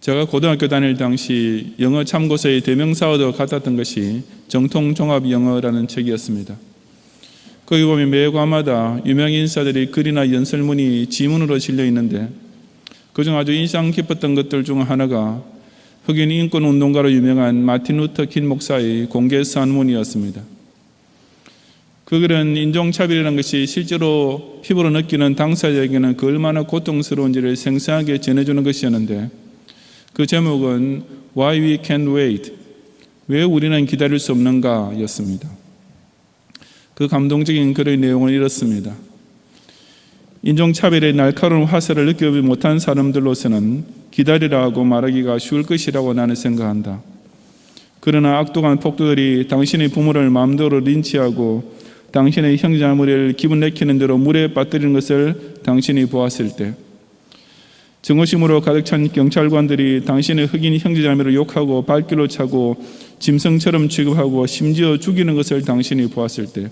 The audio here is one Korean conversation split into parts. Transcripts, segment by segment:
제가 고등학교 다닐 당시 영어 참고서의 대명사어도 같았던 것이 정통종합영어라는 책이었습니다. 거기 보면 매 과마다 유명 인사들이 글이나 연설문이 지문으로 실려 있는데 그중 아주 인상 깊었던 것들 중 하나가 흑인 인권운동가로 유명한 마틴 루터 킹 목사의 공개 선문이었습니다. 그 글은 인종차별이라는 것이 실제로 피부로 느끼는 당사자에게는 그 얼마나 고통스러운지를 생생하게 전해주는 것이었는데 그 제목은 Why We Can't Wait, 왜 우리는 기다릴 수 없는가 였습니다. 그 감동적인 글의 내용은 이렇습니다. 인종차별의 날카로운 화살을 느껴보지 못한 사람들로서는 기다리라 하고 말하기가 쉬울 것이라고 나는 생각한다. 그러나 악독한 폭도들이 당신의 부모를 마음대로 린치하고 당신의 형제자매를 기분 내키는 대로 물에 빠뜨리는 것을 당신이 보았을 때, 증오심으로 가득 찬 경찰관들이 당신의 흑인 형제자매를 욕하고 발길로 차고 짐승처럼 취급하고 심지어 죽이는 것을 당신이 보았을 때,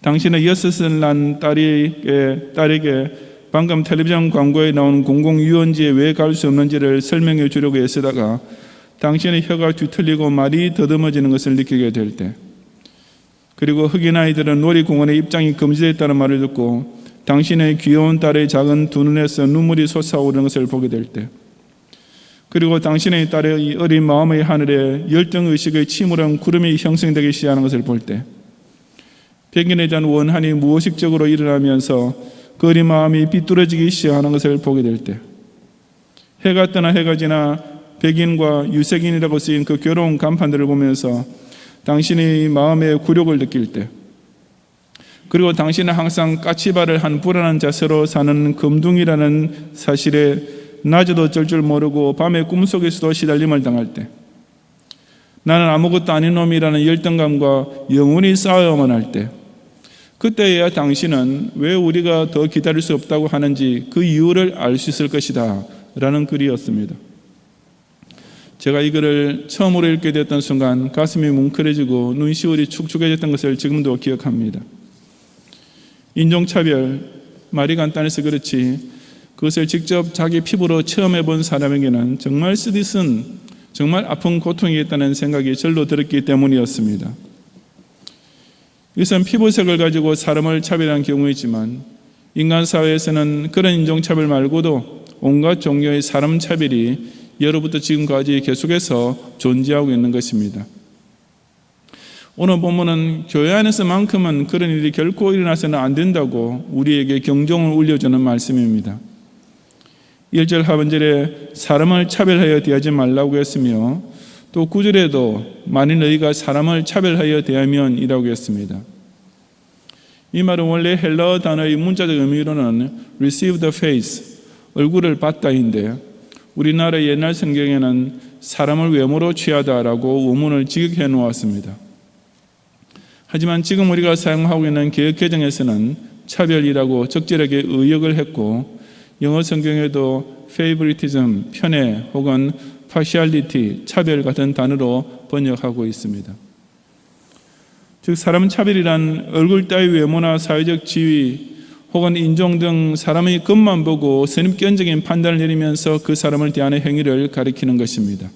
당신의 6살 난 딸에게 방금 텔레비전 광고에 나온 공공유원지에 왜 갈 수 없는지를 설명해 주려고 애쓰다가 당신의 혀가 뒤틀리고 말이 더듬어지는 것을 느끼게 될 때, 그리고 흑인 아이들은 놀이공원에 입장이 금지됐다는 말을 듣고 당신의 귀여운 딸의 작은 두 눈에서 눈물이 솟아오르는 것을 보게 될 때, 그리고 당신의 딸의 어린 마음의 하늘에 열등의식의 침울한 구름이 형성되기 시작하는 것을 볼 때, 백인에 대한 원한이 무의식적으로 일어나면서 그 어린 마음이 비뚤어지기 시작하는 것을 보게 될 때, 해가 떠나 해가 지나 백인과 유색인이라고 쓰인 그 괴로운 간판들을 보면서 당신의 마음의 굴욕을 느낄 때, 그리고 당신은 항상 까치발을 한 불안한 자세로 사는 금둥이라는 사실에 낮에도 어쩔 줄 모르고 밤의 꿈속에서도 시달림을 당할 때, 나는 아무것도 아닌 놈이라는 열등감과 영원히 싸워야만 할 때, 그때야 당신은 왜 우리가 더 기다릴 수 없다고 하는지 그 이유를 알 수 있을 것이다 라는 글이었습니다. 제가 이 글을 처음으로 읽게 됐던 순간 가슴이 뭉클해지고 눈시울이 축축해졌던 것을 지금도 기억합니다. 인종차별, 말이 간단해서 그렇지 그것을 직접 자기 피부로 체험해 본 사람에게는 정말 쓰디쓴, 정말 아픈 고통이겠다는 생각이 절로 들었기 때문이었습니다. 이것은 피부색을 가지고 사람을 차별한 경우이지만 인간 사회에서는 그런 인종차별 말고도 온갖 종류의 사람 차별이 예로부터 지금까지 계속해서 존재하고 있는 것입니다. 오늘 본문은 교회 안에서만큼은 그런 일이 결코 일어나서는 안 된다고 우리에게 경종을 울려주는 말씀입니다. 1절 하반절에 사람을 차별하여 대하지 말라고 했으며 또 9절에도 만일 너희가 사람을 차별하여 대하면 이라고 했습니다. 이 말은 원래 헬라어 단어의 문자적 의미로는 receive the face, 얼굴을 받다인데 우리나라 옛날 성경에는 사람을 외모로 취하다라고 원문을 직역해 놓았습니다. 하지만 지금 우리가 사용하고 있는 개역개정에서는 차별이라고 적절하게 의역을 했고 영어 성경에도 favoritism, 편애 혹은 partiality, 차별 같은 단어로 번역하고 있습니다. 즉 사람 차별이란 얼굴 따위 외모나 사회적 지위 혹은 인종 등 사람의 겉만 보고 선입견적인 판단을 내리면서 그 사람을 대하는 행위를 가리키는 것입니다.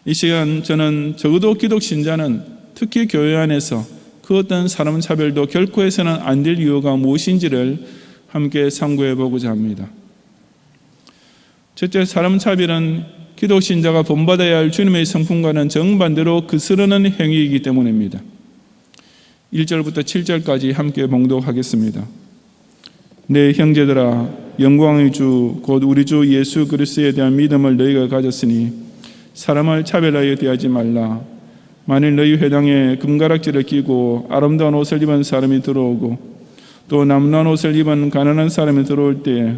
이 시간 저는 적어도 기독 신자는 특히 교회 안에서 그 어떤 사람 차별도 결코 해서는 안 될 이유가 무엇인지를 함께 상고해 보고자 합니다. 첫째, 사람 차별은 기독 신자가 본받아야 할 주님의 성품과는 정반대로 거스르는 행위이기 때문입니다. 1절부터 7절까지 함께 봉독하겠습니다. 내 형제들아, 영광의 주 곧 우리 주 예수 그리스도에 대한 믿음을 너희가 가졌으니 사람을 차별하여 대하지 말라. 만일 너희 회당에 금가락지를 끼고 아름다운 옷을 입은 사람이 들어오고 또 남루한 옷을 입은 가난한 사람이 들어올 때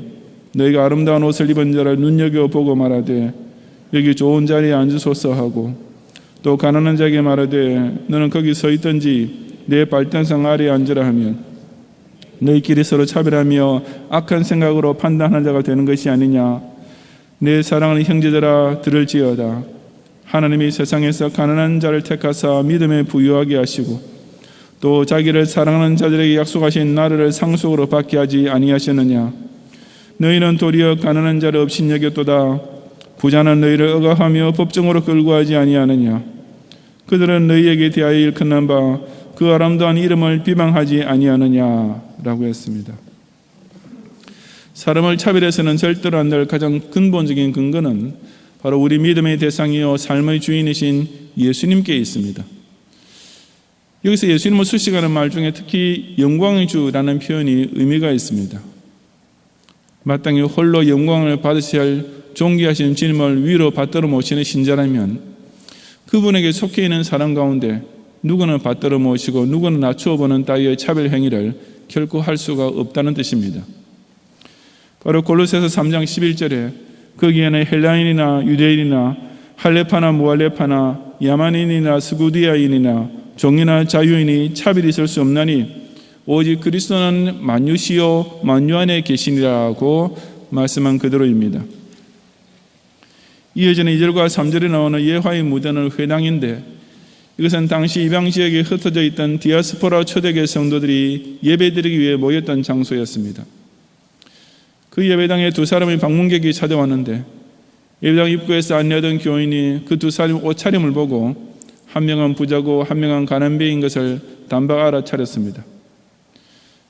너희가 아름다운 옷을 입은 자를 눈여겨보고 말하되 여기 좋은 자리에 앉으소서 하고 또 가난한 자에게 말하되 너는 거기 서 있든지 내 발등상 아래에 앉으라 하면 너희끼리 서로 차별하며 악한 생각으로 판단하는 자가 되는 것이 아니냐. 내 사랑하는 형제들아 들을지어다. 하나님이 세상에서 가난한 자를 택하사 믿음에 부유하게 하시고 또 자기를 사랑하는 자들에게 약속하신 나라를 상속으로 받게 하지 아니하셨느냐. 너희는 도리어 가난한 자를 업신여겼도다. 부자는 너희를 억압하며 법정으로 끌고 하지 아니하느냐. 그들은 너희에게 대하여 일컫는 바 그 아름다운 이름을 비방하지 아니하느냐라고 했습니다. 사람을 차별해서는 절대로 안 될 가장 근본적인 근거는 바로 우리 믿음의 대상이요 삶의 주인이신 예수님께 있습니다. 여기서 예수님을 수식하는 말 중에 특히 영광의 주라는 표현이 의미가 있습니다. 마땅히 홀로 영광을 받으셔야 할 존귀하신 주님을 위로 받들어 모시는 신자라면 그분에게 속해 있는 사람 가운데 누구는 받들어 모시고 누구는 낮추어 보는 따위의 차별 행위를 결코 할 수가 없다는 뜻입니다. 바로 골로새서 3장 11절에 거기에는 헬라인이나 유대인이나 할레파나 무할레파나 야만인이나 스구디아인이나 종이나 자유인이 차별이 있을 수 없나니 오직 그리스도는 만유시요 만유 안에 계시니라고 말씀한 그대로입니다. 이어지는 2절과 3절에 나오는 예화의 무대는 회당인데 이것은 당시 이방 지역에 흩어져 있던 디아스포라 초대교회 성도들이 예배드리기 위해 모였던 장소였습니다. 그 예배당에 두 사람의 방문객이 찾아왔는데 예배당 입구에서 안내하던 교인이 그 두 사람의 옷차림을 보고 한 명은 부자고 한 명은 가난배인 것을 단박 알아차렸습니다.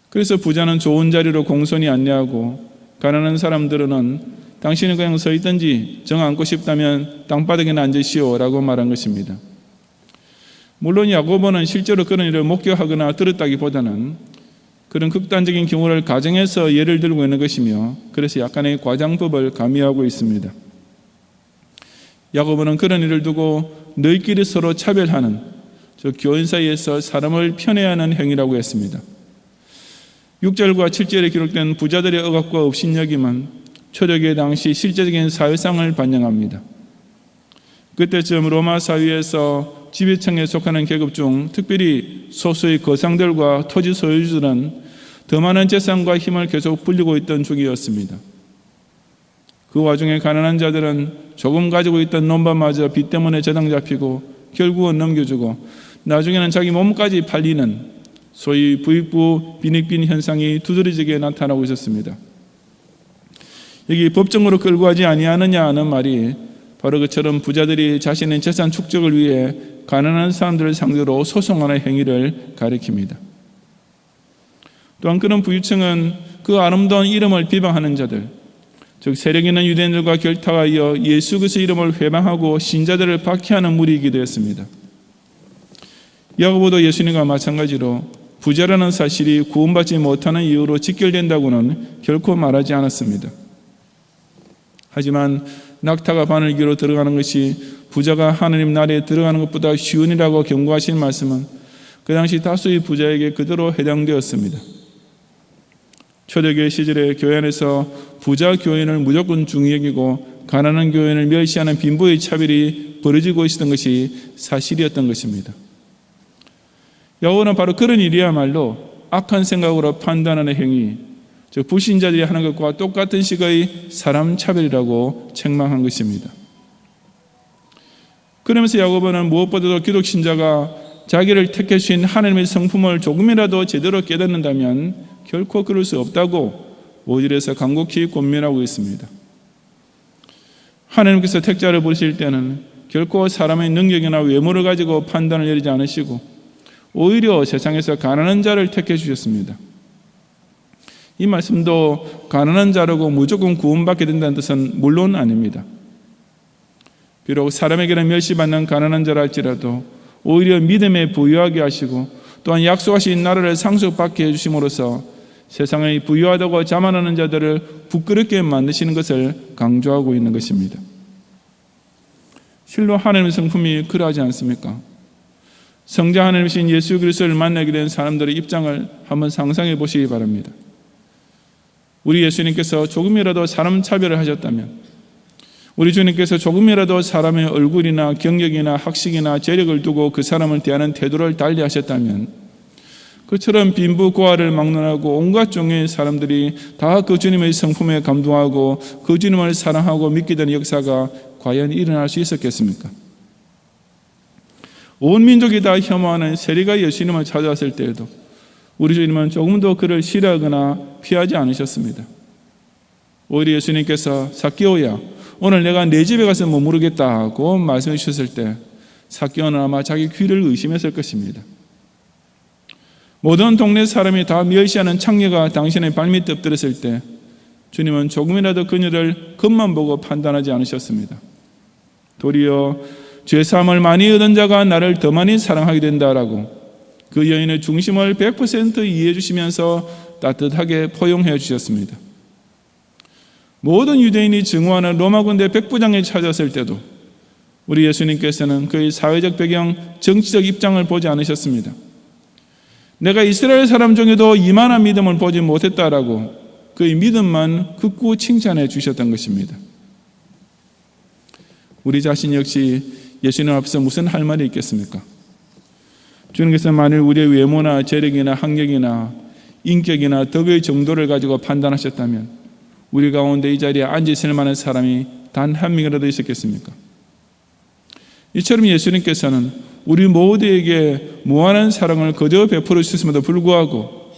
그래서 부자는 좋은 자리로 공손히 안내하고 가난한 사람들은 당신은 그냥 서 있든지 정 앉고 싶다면 땅바닥에 앉으시오 라고 말한 것입니다. 물론 야고보는 실제로 그런 일을 목격하거나 들었다기보다는 그런 극단적인 경우를 가정해서 예를 들고 있는 것이며 그래서 약간의 과장법을 가미하고 있습니다. 야고보는 그런 일을 두고 너희끼리 서로 차별하는 교인 사이에서 사람을 편애하는 행위라고 했습니다. 6절과 7절에 기록된 부자들의 억압과 업신여김은 초대교회 당시 실제적인 사회상을 반영합니다. 그때쯤 로마 사회에서 지배층에 속하는 계급 중 특별히 소수의 거상들과 토지 소유주들은 더 많은 재산과 힘을 계속 불리고 있던 중이었습니다. 그 와중에 가난한 자들은 조금 가지고 있던 논밭마저 빚 때문에 저당 잡히고 결국은 넘겨주고 나중에는 자기 몸까지 팔리는 소위 부익부 빈익빈 현상이 두드러지게 나타나고 있었습니다. 여기 법정으로 끌고 가지 아니하느냐 하는 말이 바로 그처럼 부자들이 자신의 재산 축적을 위해 가난한 사람들을 상대로 소송하는 행위를 가리킵니다. 또한 그런 부유층은 그 아름다운 이름을 비방하는 자들, 즉 세력 있는 유대인들과 결탁하여 예수 그리스도의 이름을 회방하고 신자들을 박해하는 무리이기도 했습니다. 야고보도 예수님과 마찬가지로 부자라는 사실이 구원받지 못하는 이유로 직결된다고는 결코 말하지 않았습니다. 하지만 낙타가 바늘귀로 들어가는 것이 부자가 하느님 나라에 들어가는 것보다 쉬운이라고 경고하신 말씀은 그 당시 다수의 부자에게 그대로 해당되었습니다. 초대교회 시절에 교회 안에서 부자 교인을 무조건 중히 여기고 가난한 교인을 멸시하는 빈부의 차별이 벌어지고 있었던 것이 사실이었던 것입니다. 야고보는 바로 그런 일이야말로 악한 생각으로 판단하는 행위, 즉 불신자들이 하는 것과 똑같은 식의 사람 차별이라고 책망한 것입니다. 그러면서 야고보는 무엇보다도 기독 신자가 자기를 택해 주신 하나님의 성품을 조금이라도 제대로 깨닫는다면 결코 그럴 수 없다고 5절에서 간곡히 권면하고 있습니다. 하나님께서 택자를 부르실 때는 결코 사람의 능력이나 외모를 가지고 판단을 내리지 않으시고 오히려 세상에서 가난한 자를 택해 주셨습니다. 이 말씀도 가난한 자라고 무조건 구원받게 된다는 뜻은 물론 아닙니다. 비록 사람에게는 멸시받는 가난한 자라 할지라도 오히려 믿음에 부유하게 하시고 또한 약속하신 나라를 상속받게 해주심으로써 세상에 부유하다고 자만하는 자들을 부끄럽게 만드시는 것을 강조하고 있는 것입니다. 실로 하나님의 성품이 그러하지 않습니까? 성자 하나님이신 예수 그리스도를 만나게 된 사람들의 입장을 한번 상상해 보시기 바랍니다. 우리 예수님께서 조금이라도 사람 차별을 하셨다면, 우리 주님께서 조금이라도 사람의 얼굴이나 경력이나 학식이나 재력을 두고 그 사람을 대하는 태도를 달리 하셨다면 그처럼 빈부 고아를 막론하고 온갖 종의 사람들이 다 그 주님의 성품에 감동하고 그 주님을 사랑하고 믿게 되는 역사가 과연 일어날 수 있었겠습니까? 온 민족이 다 혐오하는 세리가 예수님을 찾아왔을 때에도 우리 주님은 조금도 그를 싫어하거나 피하지 않으셨습니다. 오히려 예수님께서 삭개오야, 오늘 내가 내 집에 가서 머무르겠다고 말씀해 주셨을 때 삭개오는 아마 자기 귀를 의심했을 것입니다. 모든 동네 사람이 다 멸시하는 창녀가 당신의 발밑에 엎드렸을 때 주님은 조금이라도 그녀를 겉만 보고 판단하지 않으셨습니다. 도리어 죄사함을 많이 얻은 자가 나를 더 많이 사랑하게 된다라고 그 여인의 중심을 100% 이해해 주시면서 따뜻하게 포용해 주셨습니다. 모든 유대인이 증오하는 로마 군대 백부장이 찾았을 때도 우리 예수님께서는 그의 사회적 배경, 정치적 입장을 보지 않으셨습니다. 내가 이스라엘 사람 중에도 이만한 믿음을 보지 못했다라고 그의 믿음만 극구 칭찬해 주셨던 것입니다. 우리 자신 역시 예수님 앞에서 무슨 할 말이 있겠습니까? 주님께서 만일 우리의 외모나 재력이나 학력이나 인격이나 덕의 정도를 가지고 판단하셨다면 우리 가운데 이 자리에 앉으실 만한 사람이 단 한 명이라도 있었겠습니까? 이처럼 예수님께서는 우리 모두에게 무한한 사랑을 거저 베풀어 주셨음에도 불구하고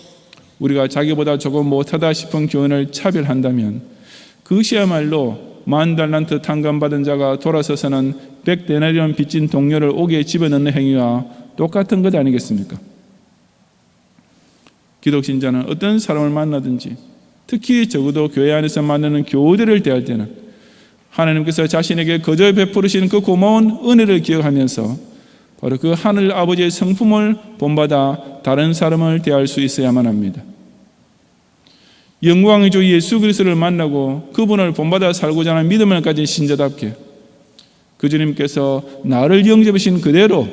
우리가 자기보다 조금 못하다 싶은 교훈을 차별한다면 그것이야말로 10,000달란트 탕감받은 자가 돌아서서는 100데나리온 빚진 동료를 옥에 집어넣는 행위와 똑같은 것 아니겠습니까? 기독신자는 어떤 사람을 만나든지 특히 적어도 교회 안에서 만나는 교우들을 대할 때는 하나님께서 자신에게 거저 베푸시는 그 고마운 은혜를 기억하면서 바로 그 하늘 아버지의 성품을 본받아 다른 사람을 대할 수 있어야만 합니다. 영광의 주 예수 그리스도를 만나고 그분을 본받아 살고자 하는 믿음을 가진 신자답게 그 주님께서 나를 영접하신 그대로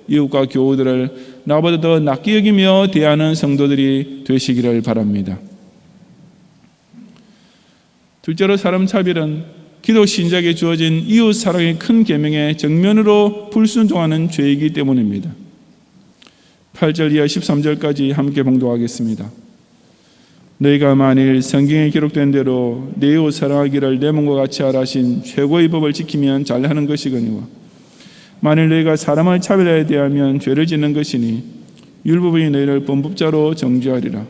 이웃과 교우들을 나보다 더 낫게 여기며 대하는 성도들이 되시기를 바랍니다. 둘째로 사람 차별은 기독 신자에게 주어진 이웃 사랑의 큰 계명의 정면으로 불순종하는 죄이기 때문입니다. 8절 이하 13절까지 함께 봉독하겠습니다. 너희가 만일 성경에 기록된 대로 내 이웃 사랑하기를 내 몸과 같이 하라 하신 최고의 법을 지키면 잘하는 것이거니와 만일 너희가 사람을 차별하여 대하면 죄를 짓는 것이니 율법이 너희를 범법자로 정죄하리라.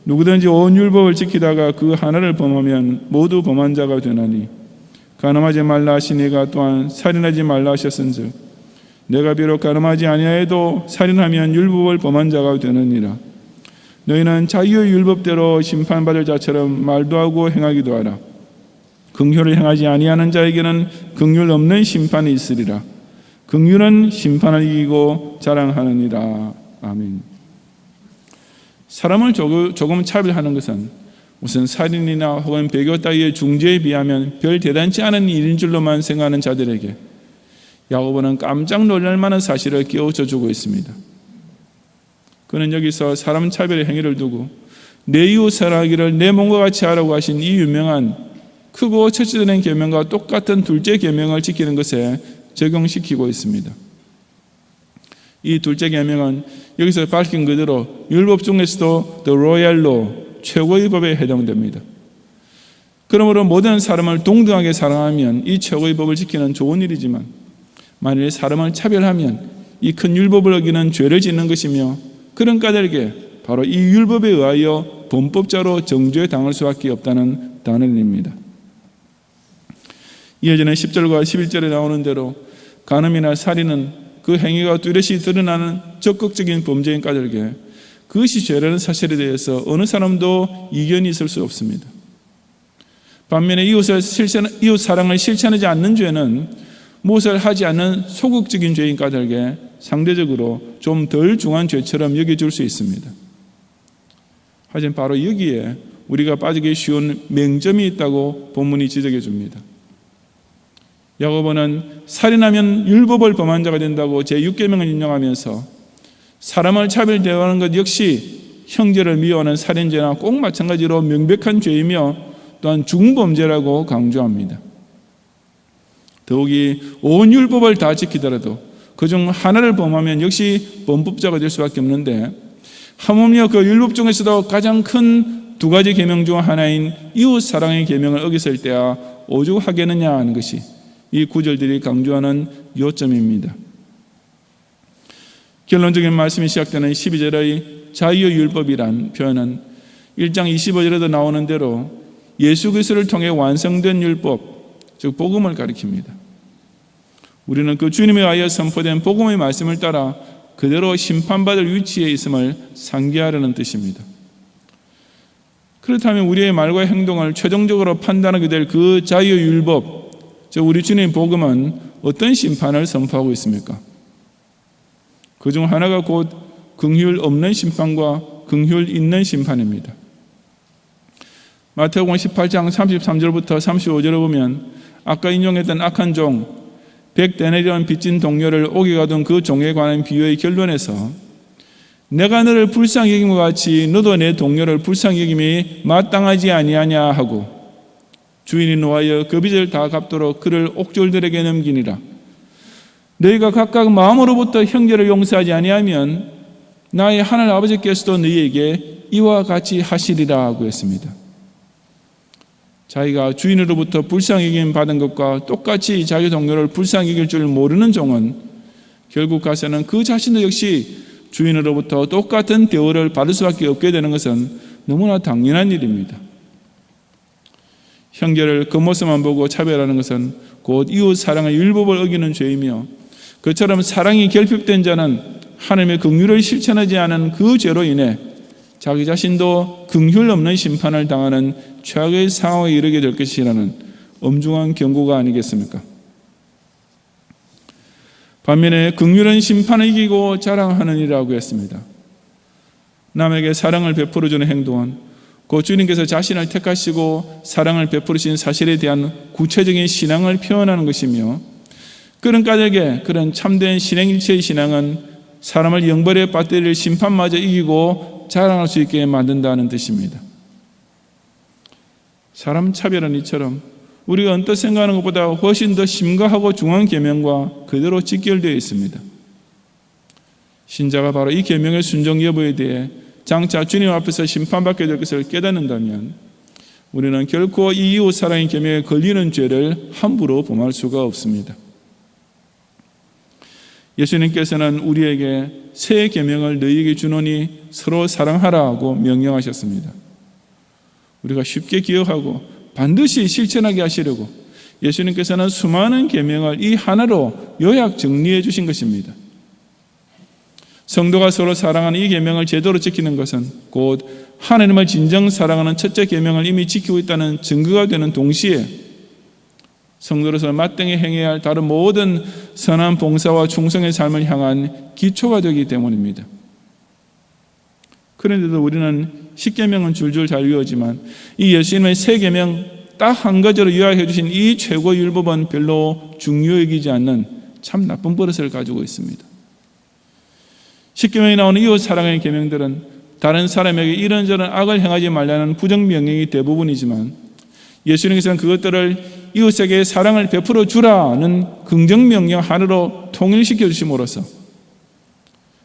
누구든지 온 율법을 지키다가 그 하나를 범하면 모두 범한 자가 되나니 간음하지 말라 하신 이가 또한 살인하지 말라 하셨은즉 내가 비록 간음하지 아니하여도 살인하면 율법을 범한 자가 되느니라. 너희는 자유의 율법대로 심판받을 자처럼 말도 하고 행하기도 하라. 긍휼을 행하지 아니하는 자에게는 긍휼 없는 심판이 있으리라. 긍휼은 심판을 이기고 자랑하느니라. 아멘. 사람을 조금 차별하는 것은 무슨 살인이나 혹은 배교 따위의 중죄에 비하면 별 대단치 않은 일인 줄로만 생각하는 자들에게 야고보는 깜짝 놀랄 만한 사실을 깨우쳐 주고 있습니다. 그는 여기서 사람 차별의 행위를 두고 내 이웃 사랑하기를 내 몸과 같이 하라고 하신 이 유명한 크고 첫째된 계명과 똑같은 둘째 계명을 지키는 것에 적용시키고 있습니다. 이 둘째 계명은 여기서 밝힌 그대로 율법 중에서도 The Royal Law, 최고의 법에 해당됩니다. 그러므로 모든 사람을 동등하게 사랑하면 이 최고의 법을 지키는 좋은 일이지만 만일 사람을 차별하면 이 큰 율법을 어기는 죄를 짓는 것이며 그런 까닭에 바로 이 율법에 의하여 범법자로 정죄당할 수밖에 없다는 단언입니다. 이어지는 10절과 11절에 나오는 대로 간음이나 살인은 그 행위가 뚜렷이 드러나는 적극적인 범죄인 까닭에 그것이 죄라는 사실에 대해서 어느 사람도 이견이 있을 수 없습니다. 반면에 이웃 사랑을 실천하지 않는 죄는 무엇을 하지 않는 소극적인 죄인 까닭에 상대적으로 좀 덜 중한 죄처럼 여겨질 수 있습니다. 하지만 바로 여기에 우리가 빠지기 쉬운 맹점이 있다고 본문이 지적해 줍니다. 야고보는 살인하면 율법을 범한 자가 된다고 제6계명을 인용하면서 사람을 차별 대하는 것 역시 형제를 미워하는 살인죄나 꼭 마찬가지로 명백한 죄이며 또한 중범죄라고 강조합니다. 더욱이 온 율법을 다 지키더라도 그중 하나를 범하면 역시 범법자가 될 수밖에 없는데 하물며 그 율법 중에서도 가장 큰 두 가지 계명 중 하나인 이웃 사랑의 계명을 어겼을 때야 오죽하겠느냐 하는 것이 이 구절들이 강조하는 요점입니다. 결론적인 말씀이 시작되는 12절의 자유의 율법이란 표현은 1장 25절에도 나오는 대로 예수 그리스도를 통해 완성된 율법, 즉 복음을 가리킵니다. 우리는 그 주님에 의하여 선포된 복음의 말씀을 따라 그대로 심판받을 위치에 있음을 상기하려는 뜻입니다. 그렇다면 우리의 말과 행동을 최종적으로 판단하게 될 그 자유율법, 즉 우리 주님의 복음은 어떤 심판을 선포하고 있습니까? 그중 하나가 곧 긍휼 없는 심판과 긍휼 있는 심판입니다. 마태복음 18장 33절부터 35절을 보면 아까 인용했던 악한 종 100데나리온 빚진 동료를 옥에 가둔 그 종에 관한 비유의 결론에서 내가 너를 불쌍히 여김과 같이 너도 내 동료를 불쌍히 여김이 마땅하지 아니하냐 하고 주인이 노하여 그 빚을 다 갚도록 그를 옥졸들에게 넘기니라. 너희가 각각 마음으로부터 형제를 용서하지 아니하면 나의 하늘 아버지께서도 너희에게 이와 같이 하시리라 하고 했습니다. 자기가 주인으로부터 불쌍히 여김 받은 것과 똑같이 자기 동료를 불쌍히 여길 줄 모르는 종은 결국 가서는 그 자신도 역시 주인으로부터 똑같은 대우를 받을 수밖에 없게 되는 것은 너무나 당연한 일입니다. 형제를 겉모습만 보고 차별하는 것은 곧 이웃 사랑의 율법을 어기는 죄이며 그처럼 사랑이 결핍된 자는 하나님의 긍휼을 실천하지 않은 그 죄로 인해 자기 자신도 긍휼 없는 심판을 당하는 최악의 상황에 이르게 될 것이라는 엄중한 경고가 아니겠습니까? 반면에 긍휼은 심판을 이기고 자랑하느니라고 했습니다. 남에게 사랑을 베풀어주는 행동은 곧 주님께서 자신을 택하시고 사랑을 베풀으신 사실에 대한 구체적인 신앙을 표현하는 것이며 그런 까닭에 그런 참된 신행일체의 신앙은 사람을 영벌에 빠뜨릴 심판마저 이기고 자랑할 수 있게 만든다는 뜻입니다. 사람 차별은 이처럼 우리가 언뜻 생각하는 것보다 훨씬 더 심각하고 중요한 계명과 그대로 직결되어 있습니다. 신자가 바로 이 계명의 순종 여부에 대해 장차 주님 앞에서 심판받게 될 것을 깨닫는다면 우리는 결코 이 이웃 사랑의 계명에 걸리는 죄를 함부로 범할 수가 없습니다. 예수님께서는 우리에게 새 계명을 너희에게 주노니 서로 사랑하라고 명령하셨습니다. 우리가 쉽게 기억하고 반드시 실천하게 하시려고 예수님께서는 수많은 계명을 이 하나로 요약 정리해 주신 것입니다. 성도가 서로 사랑하는 이 계명을 제대로 지키는 것은 곧 하나님을 진정 사랑하는 첫째 계명을 이미 지키고 있다는 증거가 되는 동시에 성도로서 마땅히 행해야 할 다른 모든 선한 봉사와 충성의 삶을 향한 기초가 되기 때문입니다. 그런데도 우리는 십계명은 줄줄 잘 외우지만 이 예수님의 세 계명 딱 한 가지로 요약해 주신 이 최고 율법은 별로 중요 여기지 않는 참 나쁜 버릇을 가지고 있습니다. 십계명에 나오는 이웃 사랑의 계명들은 다른 사람에게 이런저런 악을 행하지 말라는 부정명령이 대부분이지만 예수님께서는 그것들을 이웃에게 사랑을 베풀어 주라는 긍정명령 하나로 통일시켜 주심으로써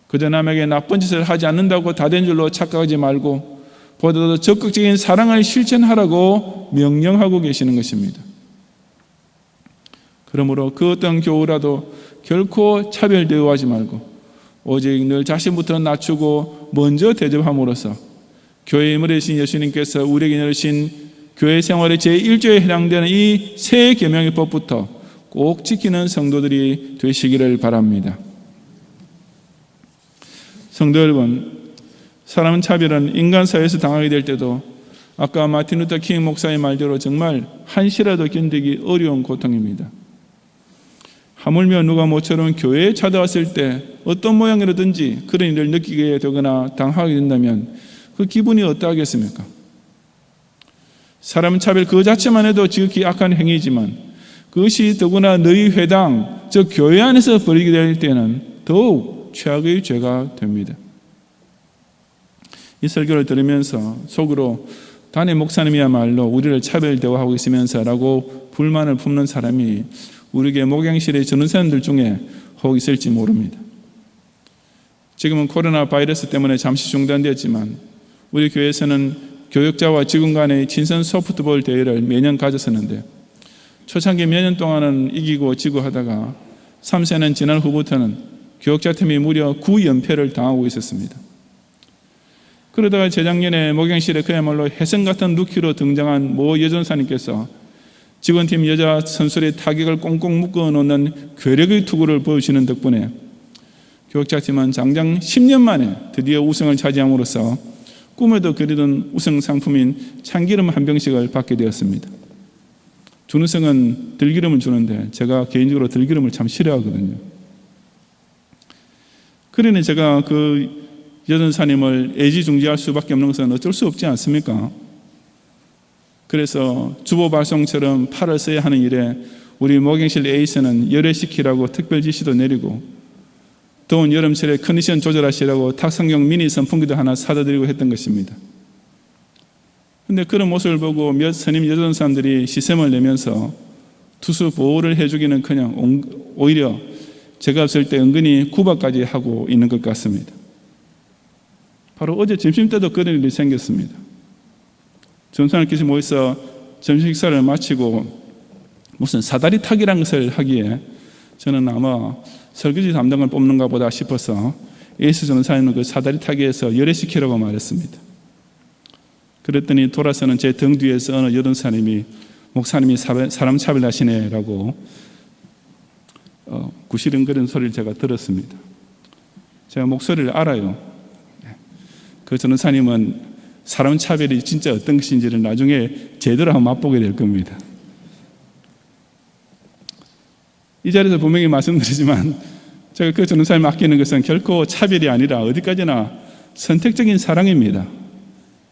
그저 남에게 나쁜 짓을 하지 않는다고 다 된 줄로 착각하지 말고 보다 더 적극적인 사랑을 실천하라고 명령하고 계시는 것입니다. 그러므로 그 어떤 교우라도 결코 차별 대우하지 말고 오직 늘 자신부터 낮추고 먼저 대접함으로써 교회의 인물이 되신 예수님께서 우리에게 내리신 교회 생활의 제1조에 해당되는 이 새 계명의 법부터 꼭 지키는 성도들이 되시기를 바랍니다. 성도 여러분, 사람 차별은 인간 사회에서 당하게 될 때도 아까 마틴 루터 킹 목사의 말대로 정말 한시라도 견디기 어려운 고통입니다. 하물며 누가 모처럼 교회에 찾아왔을 때 어떤 모양이라든지 그런 일을 느끼게 되거나 당하게 된다면 그 기분이 어떠하겠습니까? 사람 차별 그 자체만 해도 지극히 악한 행위지만 그것이 더구나 너희 회당, 즉 교회 안에서 벌이게 될 때는 더욱 최악의 죄가 됩니다. 이 설교를 들으면서 속으로 담임 목사님이야말로 우리를 차별 대우하고 있으면서라고 불만을 품는 사람이 우리에게 목양실에 전도사님들 중에 혹 있을지 모릅니다. 지금은 코로나 바이러스 때문에 잠시 중단되었지만 우리 교회에서는 교역자와 직원 간의 친선 소프트볼 대회를 매년 가졌었는데 초창기 몇 년 동안은 이기고 지고 하다가 3세는 지난 후부터는 교역자 팀이 무려 9연패를 당하고 있었습니다. 그러다가 재작년에 목양실에 그야말로 혜성 같은 루키로 등장한 모 여전사님께서 직원팀 여자 선수의 타격을 꽁꽁 묶어놓는 괴력의 투구를 보여주는 덕분에 교육자팀은 장장 10년 만에 드디어 우승을 차지함으로써 꿈에도 그리던 우승 상품인 참기름 한 병씩을 받게 되었습니다. 준우승은 들기름을 주는데 제가 개인적으로 들기름을 참 싫어하거든요. 그러니 제가 그 여전사님을 애지중지할 수밖에 없는 것은 어쩔 수 없지 않습니까? 그래서 주보발송처럼 팔을 써야 하는 일에 우리 목양실 에이스는 열애시키라고 특별 지시도 내리고 더운 여름철에 컨디션 조절하시라고 탁상용 미니 선풍기도 하나 사다 드리고 했던 것입니다. 그런데 그런 모습을 보고 몇 선임 여전사님들이 시샘을 내면서 투수 보호를 해주기는 그냥 오히려 제가 없을 때 은근히 구박까지 하고 있는 것 같습니다. 바로 어제 점심때도 그런 일이 생겼습니다. 전사님께서 모여서 점심 식사를 마치고 무슨 사다리 타기라는 것을 하기에 저는 아마 설거지 담당을 뽑는가 보다 싶어서 에이스 전사님은 그 사다리 타기에서 열애시키라고 말했습니다. 그랬더니 돌아서는 제 등 뒤에서 어느 여전사님이 목사님이 사람 차별하시네라고 구시렁거리는 소리를 제가 들었습니다. 제가 목소리를 알아요. 그 전사님은 사람 차별이 진짜 어떤 것인지를 나중에 제대로 한번 맛보게 될 겁니다. 이 자리에서 분명히 말씀드리지만 제가 그 전사님 맡기는 것은 결코 차별이 아니라 어디까지나 선택적인 사랑입니다.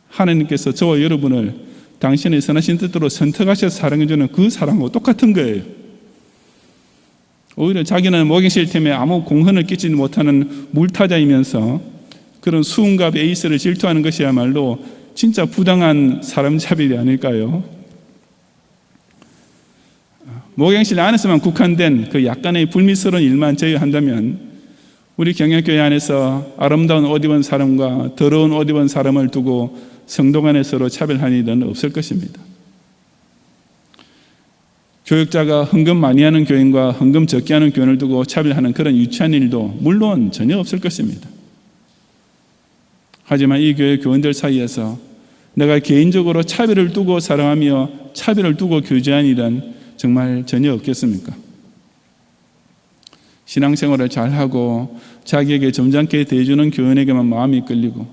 하나님께서 저와 여러분을 당신의 선하신 뜻대로 선택하셔서 사랑해주는 그 사랑하고 똑같은 거예요. 오히려 자기는 목양실 팀에 아무 공헌을 끼치지 못하는 물타자이면서 그런 수은갑 에이스를 질투하는 것이야말로 진짜 부당한 사람 차별이 아닐까요? 목양실 안에서만 국한된 그 약간의 불미스러운 일만 제외한다면 우리 경영교회 안에서 아름다운 옷 입은 사람과 더러운 옷 입은 사람을 두고 성도 간에 서로 차별하는 일은 없을 것입니다. 교육자가 헌금 많이 하는 교인과 헌금 적게 하는 교인을 두고 차별하는 그런 유치한 일도 물론 전혀 없을 것입니다. 하지만 이 교회 교인들 사이에서 내가 개인적으로 차별을 두고 사랑하며 차별을 두고 교제한 일은 정말 전혀 없겠습니까? 신앙생활을 잘하고 자기에게 점잖게 대해주는 교인에게만 마음이 끌리고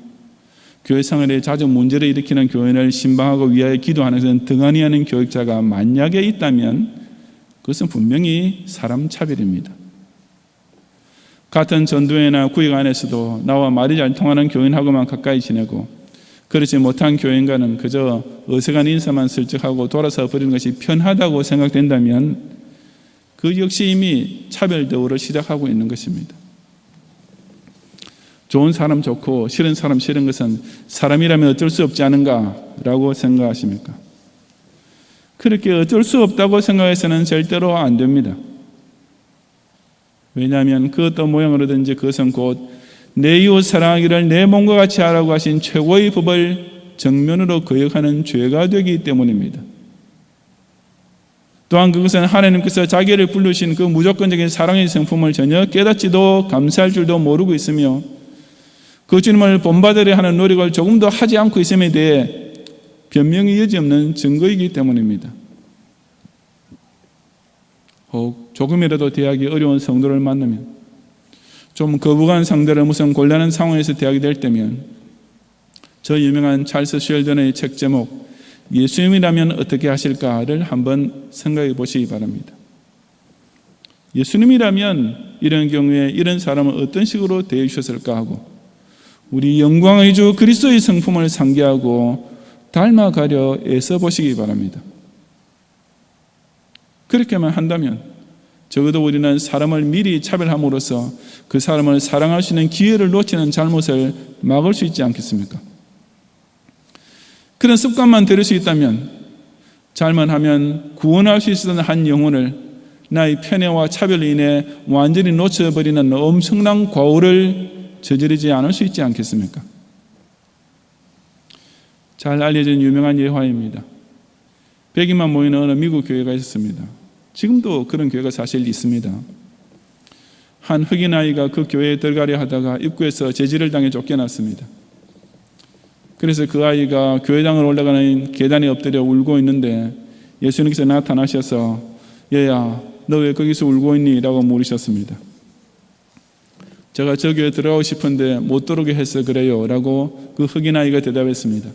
교회 생활에 자주 문제를 일으키는 교인을 신방하고 위하여 기도하는 것은 등한히 하는 교육자가 만약에 있다면 그것은 분명히 사람 차별입니다. 같은 전도회나 구역 안에서도 나와 말이 잘 통하는 교인하고만 가까이 지내고 그렇지 못한 교인과는 그저 어색한 인사만 슬쩍 하고 돌아서 버리는 것이 편하다고 생각된다면 그 역시 이미 차별 대우를 시작하고 있는 것입니다. 좋은 사람 좋고 싫은 사람 싫은 것은 사람이라면 어쩔 수 없지 않은가라고 생각하십니까? 그렇게 어쩔 수 없다고 생각해서는 절대로 안 됩니다. 왜냐하면 그 어떤 모양으로든지 그것은 곧 내 이웃 사랑하기를 내 몸과 같이 하라고 하신 최고의 법을 정면으로 거역하는 죄가 되기 때문입니다. 또한 그것은 하나님께서 자기를 부르신 그 무조건적인 사랑의 성품을 전혀 깨닫지도 감사할 줄도 모르고 있으며 그 주님을 본받으려 하는 노력을 조금도 하지 않고 있음에 대해 변명의 여지없는 증거이기 때문입니다. 혹 조금이라도 대하기 어려운 성도를 만나면 좀 거부감 상대를 무슨 곤란한 상황에서 대하게 될 때면 저 유명한 찰스 쉘던의 책 제목 예수님이라면 어떻게 하실까를 한번 생각해 보시기 바랍니다. 예수님이라면 이런 경우에 이런 사람을 어떤 식으로 대해 주셨을까 하고 우리 영광의 주 그리스도의 성품을 상기하고 닮아가려 애써 보시기 바랍니다. 그렇게만 한다면 적어도 우리는 사람을 미리 차별함으로써 그 사람을 사랑할 수 있는 기회를 놓치는 잘못을 막을 수 있지 않겠습니까? 그런 습관만 들일 수 있다면 잘못하면 구원할 수 있었던 한 영혼을 나의 편애와 차별로 인해 완전히 놓쳐버리는 엄청난 과오를 저지르지 않을 수 있지 않겠습니까? 잘 알려진 유명한 예화입니다. 100인만 모이는 어느 미국 교회가 있었습니다. 지금도 그런 교회가 사실 있습니다. 한 흑인 아이가 그 교회에 들어가려 하다가 입구에서 제지를 당해 쫓겨났습니다. 그래서 그 아이가 교회당을 올라가는 계단에 엎드려 울고 있는데 예수님께서 나타나셔서 얘야 너 왜 거기서 울고 있니? 라고 물으셨습니다. 제가 저 교회 들어가고 싶은데 못 들어오게 해서 그래요 라고 그 흑인 아이가 대답했습니다.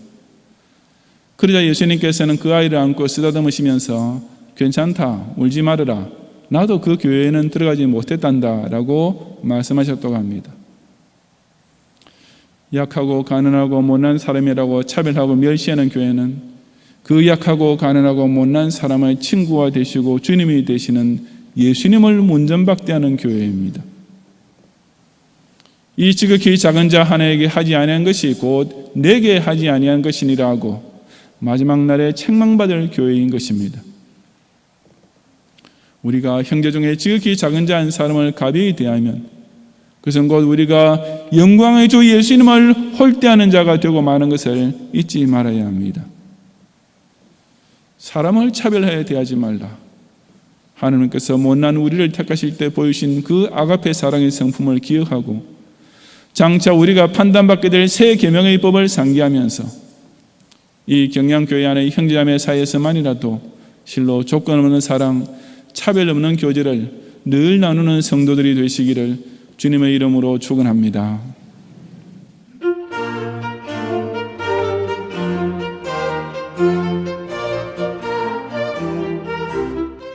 그러자 예수님께서는 그 아이를 안고 쓰다듬으시면서 괜찮다 울지 말아라 나도 그 교회에는 들어가지 못했단다 라고 말씀하셨다고 합니다. 약하고 가난하고 못난 사람이라고 차별하고 멸시하는 교회는 그 약하고 가난하고 못난 사람의 친구가 되시고 주님이 되시는 예수님을 문전박대하는 교회입니다. 이 지극히 작은 자 하나에게 하지 아니한 것이 곧 내게 하지 아니한 것이니라 하고 마지막 날에 책망받을 교회인 것입니다. 우리가 형제 중에 지극히 작은 자 한 사람을 가벼이 대하면 그것은 곧 우리가 영광의 주 예수님을 홀대하는 자가 되고 마는 것을 잊지 말아야 합니다. 사람을 차별하여 대하지 말라. 하나님께서 못난 우리를 택하실 때 보이신 그 아가페 사랑의 성품을 기억하고 장차 우리가 판단받게 될 새 계명의 법을 상기하면서 이 경량교회 안의 형제자매 사이에서만이라도 실로 조건 없는 사랑, 차별 없는 교제를 늘 나누는 성도들이 되시기를 주님의 이름으로 축원합니다.